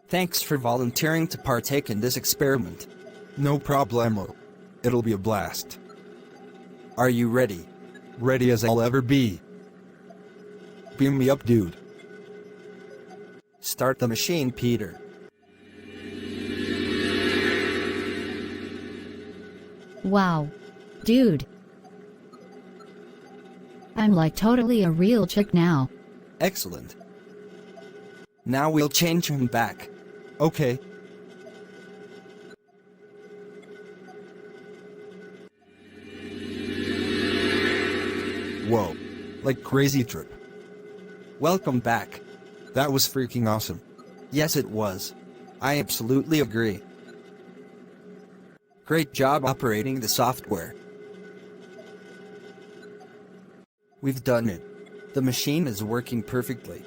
Thanks for volunteering to partake in this experiment. No problemo. It'll be a blast. Are you ready? Ready as I'll ever be. Beam me up, dude. Start the machine, Peter. Wow. Dude. I'm like totally a real chick now. Excellent. Now we'll change him back. Okay. Whoa. Like crazy trip. Welcome back. That was freaking awesome. Yes, it was. I absolutely agree. Great job operating the software. We've done it. The machine is working perfectly.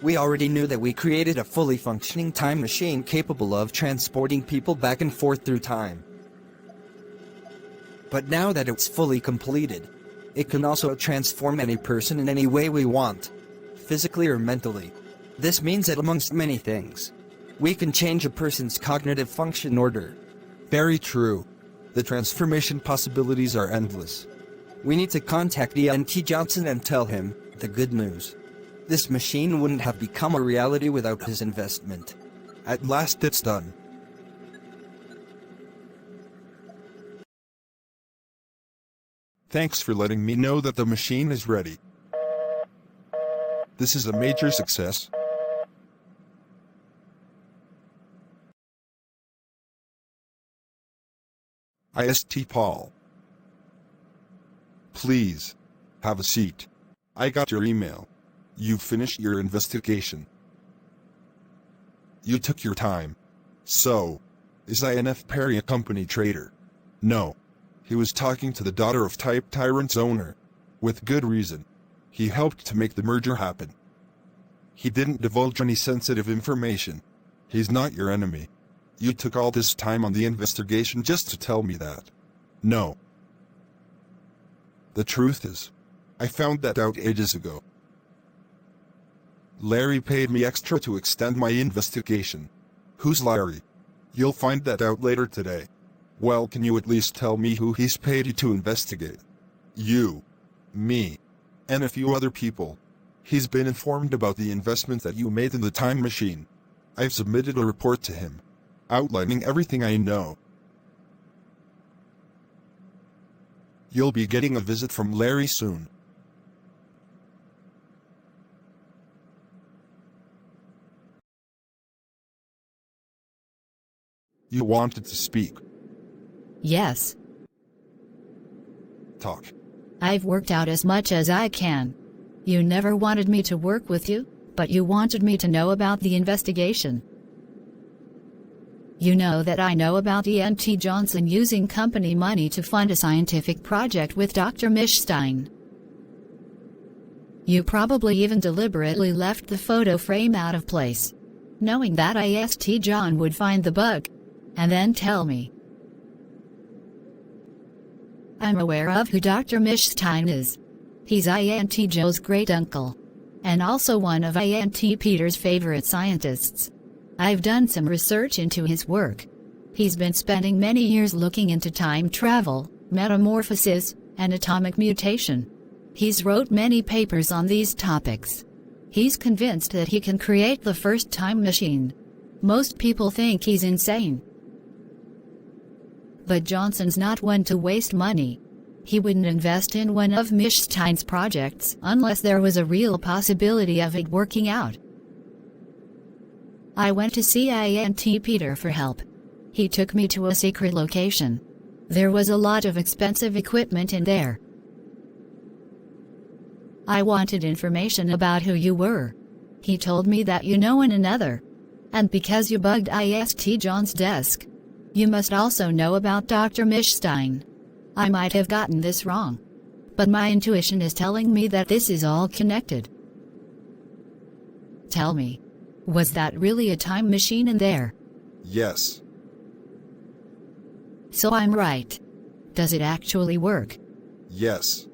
We already knew that we created a fully functioning time machine capable of transporting people back and forth through time. But now that it's fully completed, it can also transform any person in any way we want, physically or mentally. This means that amongst many things, we can change a person's cognitive function order. Very true. The transformation possibilities are endless. We need to contact ENTJohnson and tell him the good news. This machine wouldn't have become a reality without his investment. At last it's done. Thanks for letting me know that the machine is ready. This is a major success. ISTPaul. Please, have a seat. I got your email. You finished your investigation. You took your time. So, is INFPerry a company traitor? No. He was talking to the daughter of Type-Tyrants owner. With good reason. He helped to make the merger happen. He didn't divulge any sensitive information. He's not your enemy. You took all this time on the investigation just to tell me that. No. The truth is, I found that out ages ago. Larry paid me extra to extend my investigation. Who's Larry? You'll find that out later today. Well, can you at least tell me who he's paid you to investigate? You, me, and a few other people. He's been informed about the investment that you made in the time machine. I've submitted a report to him, outlining everything I know. You'll be getting a visit from Larry soon. You wanted to speak. Yes. Talk. I've worked out as much as I can. You never wanted me to work with you, but you wanted me to know about the investigation. You know that I know about ENTJohnson using company money to fund a scientific project with Dr Mischstein. You probably even deliberately left the photo frame out of place, knowing that ISTJohn would find the bug, and then tell me. I'm aware of who Dr Mischstein is. He's INTJ's great-uncle, and also one of Peter's favorite scientists. I've done some research into his work. He's been spending many years looking into time travel, metamorphosis, and atomic mutation. He's wrote many papers on these topics. He's convinced that he can create the first time machine. Most people think he's insane. But Johnson's not one to waste money. He wouldn't invest in one of Mischstein's projects unless there was a real possibility of it working out. I went to see Peter for help. He took me to a secret location. There was a lot of expensive equipment in there. I wanted information about who you were. He told me that you know one another. And because you bugged ISTJohn's desk, you must also know about Dr. Mischstein. I might have gotten this wrong, but my intuition is telling me that this is all connected. Tell me, was that really a time machine in there? Yes. So I'm right. Does it actually work? Yes.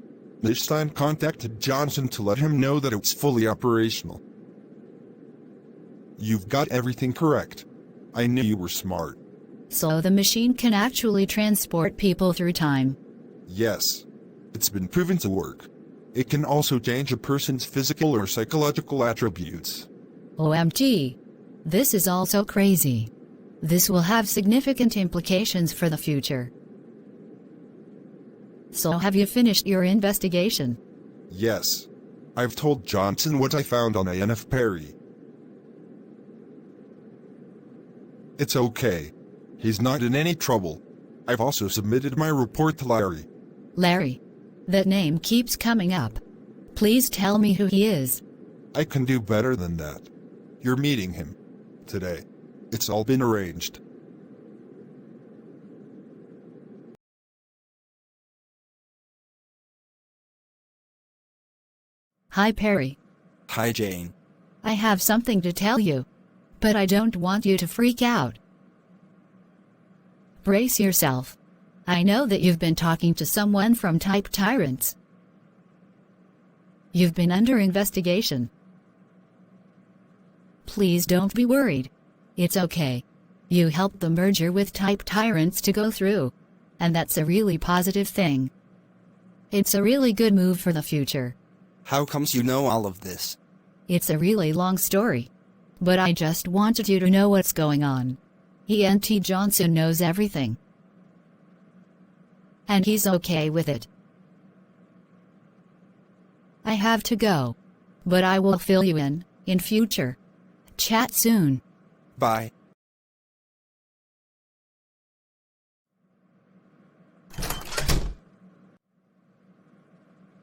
Mischstein contacted Johnson to let him know that it's fully operational. You've got everything correct. I knew you were smart. So the machine can actually transport people through time. Yes. It's been proven to work. It can also change a person's physical or psychological attributes. OMG. This is all so crazy. This will have significant implications for the future. So have you finished your investigation? Yes. I've told Johnson what I found on INFPerry. It's okay. He's not in any trouble. I've also submitted my report to Larry. Larry. That name keeps coming up. Please tell me who he is. I can do better than that. You're meeting him today. It's all been arranged. Hi, Perry. Hi, Jane. I have something to tell you, but I don't want you to freak out. Brace yourself. I know that you've been talking to someone from Type-Tyrants. You've been under investigation. Please don't be worried. It's okay. You helped the merger with Type-Tyrants to go through, and that's a really positive thing. It's a really good move for the future. How comes you know all of this? It's a really long story, but I just wanted you to know what's going on. ENTJohnson knows everything. And he's okay with it. I have to go, but I will fill you in future. Chat soon. Bye.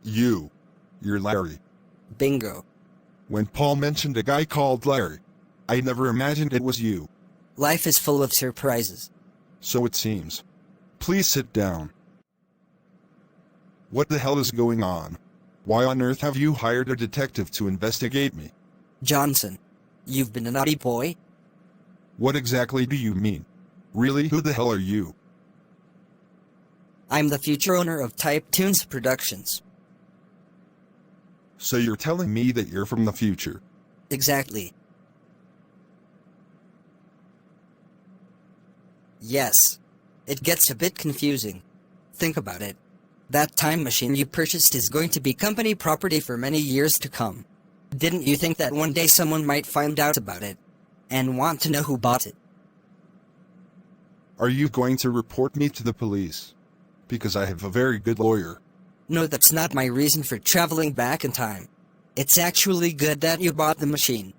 You're Larry. Bingo. When Paul mentioned a guy called Larry, I never imagined it was you. Life is full of surprises. So it seems. Please sit down. What the hell is going on? Why on earth have you hired a detective to investigate me? Johnson, you've been a naughty boy? What exactly do you mean? Really, who the hell are you? I'm the future owner of TypeToons Productions. So you're telling me that you're from the future? Exactly. Yes. It gets a bit confusing. Think about it. That time machine you purchased is going to be company property for many years to come. Didn't you think that one day someone might find out about it and want to know who bought it? Are you going to report me to the police? Because I have a very good lawyer. No, that's not my reason for traveling back in time. It's actually good that you bought the machine.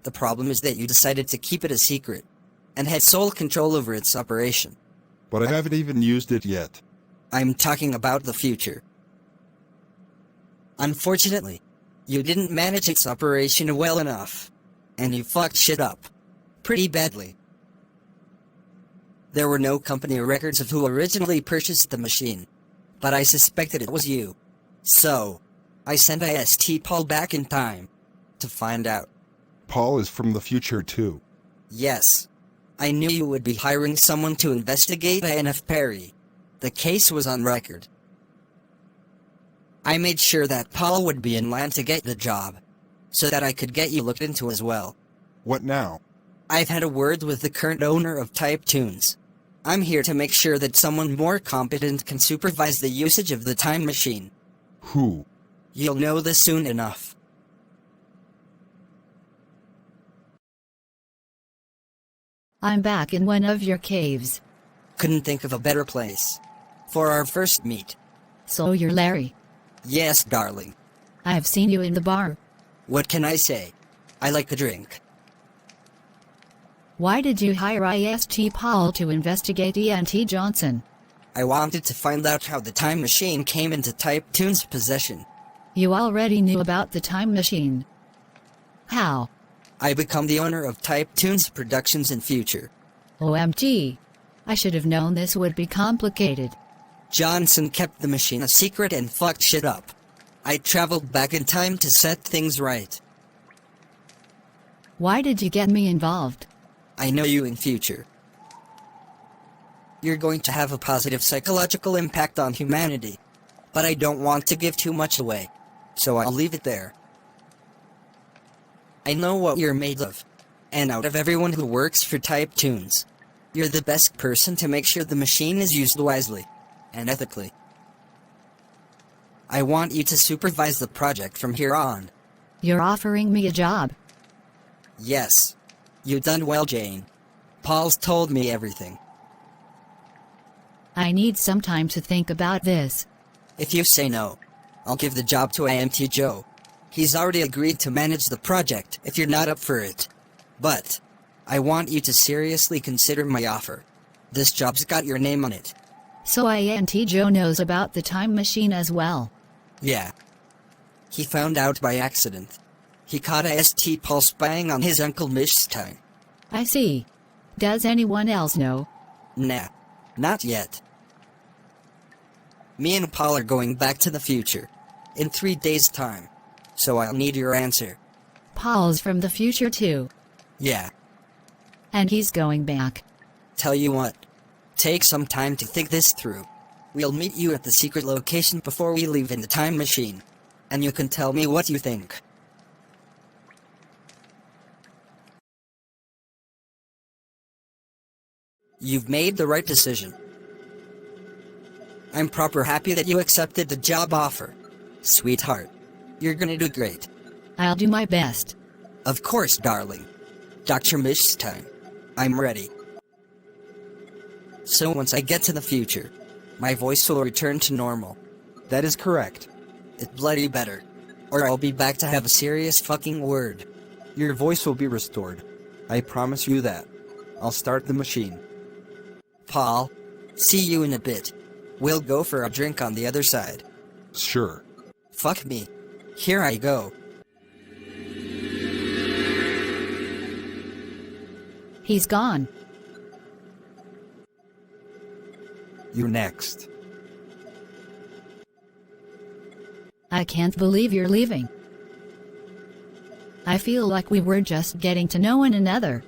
The problem is that you decided to keep it a secret and had sole control over its operation. But I haven't even used it yet. I'm talking about the future. Unfortunately, you didn't manage its operation well enough, and you fucked shit up pretty badly. There were no company records of who originally purchased the machine, but I suspected it was you. So, I sent ISTPaul back in time to find out. Paul is from the future too. Yes. I knew you would be hiring someone to investigate INFPerry. The case was on record. I made sure that Paul would be in line to get the job, so that I could get you looked into as well. What now? I've had a word with the current owner of TypeToons. I'm here to make sure that someone more competent can supervise the usage of the time machine. Who? You'll know this soon enough. I'm back in one of your caves. Couldn't think of a better place for our first meet. So you're Larry. Yes, darling. I have seen you in the bar. What can I say? I like a drink. Why did you hire ISTPaul to investigate ENTJohnson? I wanted to find out how the time machine came into TypeToons' possession. You already knew about the time machine. How? I become the owner of TypeToons Productions in future. OMG. I should have known this would be complicated. Johnson kept the machine a secret and fucked shit up. I traveled back in time to set things right. Why did you get me involved? I know you in future. You're going to have a positive psychological impact on humanity. But I don't want to give too much away, so I'll leave it there. I know what you're made of, And out of everyone who works for TypeToons, you're the best person to make sure the machine is used wisely and ethically. I want you to supervise the project from here on. You're offering me a job. Yes. You done well, Jane. Paul's told me everything. I need some time to think about this. If you say no, I'll give the job to Joe. He's already agreed to manage the project if you're not up for it. But I want you to seriously consider my offer. This job's got your name on it. So Joe knows about the time machine as well. Yeah. He found out by accident. He caught ISTPaul spying on his Uncle Mischstein. I see. Does anyone else know? Nah, not yet. Me and Paul are going back to the future in 3 days' time, so I'll need your answer. Paul's from the future too. Yeah. And he's going back. Tell you what, take some time to think this through. We'll meet you at the secret location before we leave in the time machine, and you can tell me what you think. You've made the right decision. I'm proper happy that you accepted the job offer. Sweetheart, you're gonna do great. I'll do my best. Of course, darling. Dr. Mischstein, I'm ready. So once I get to the future, my voice will return to normal. That is correct. It bloody better. Or I'll be back to have a serious fucking word. Your voice will be restored. I promise you that. I'll start the machine. Paul, see you in a bit. We'll go for a drink on the other side. Sure. Fuck me. Here I go. He's gone. You're next. I can't believe you're leaving. I feel like we were just getting to know one another.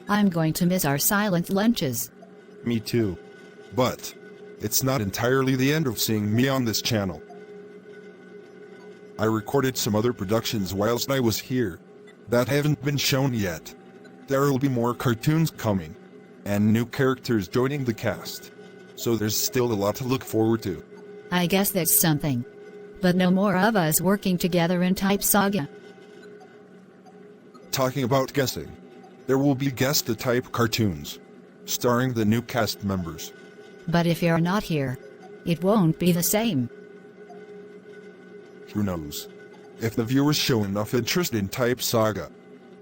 I'm going to miss our silent lunches. Me too. But it's not entirely the end of seeing me on this channel. I recorded some other productions whilst I was here that haven't been shown yet. There will be more cartoons coming, and new characters joining the cast. So there's still a lot to look forward to. I guess that's something. But no more of us working together in Type Saga. Talking about guesting, there will be Guess the Type cartoons, starring the new cast members. But if you're not here, it won't be the same. Who knows? If the viewers show enough interest in Type Saga,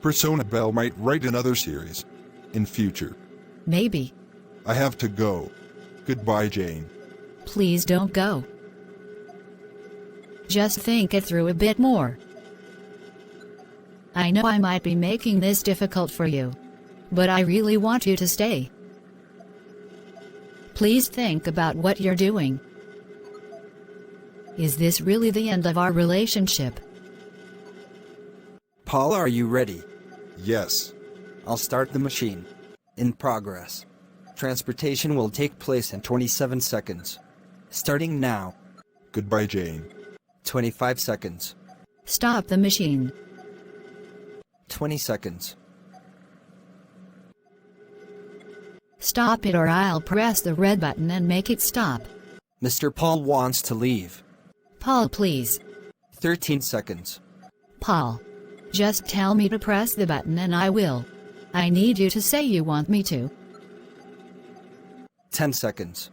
Persona Bell might write another series in future. Maybe. I have to go. Goodbye, Jane. Please don't go. Just think it through a bit more. I know I might be making this difficult for you, but I really want you to stay. Please think about what you're doing. Is this really the end of our relationship? Paul, are you ready? Yes. I'll start the machine. In progress. Transportation will take place in 27 seconds. Starting now. Goodbye, Jane. 25 seconds. Stop the machine. 20 seconds. Stop it or I'll press the red button and make it stop. Mr. Paul wants to leave. Paul, please. 13 seconds. Paul. Just tell me to press the button and I will. I need you to say you want me to. 10 seconds.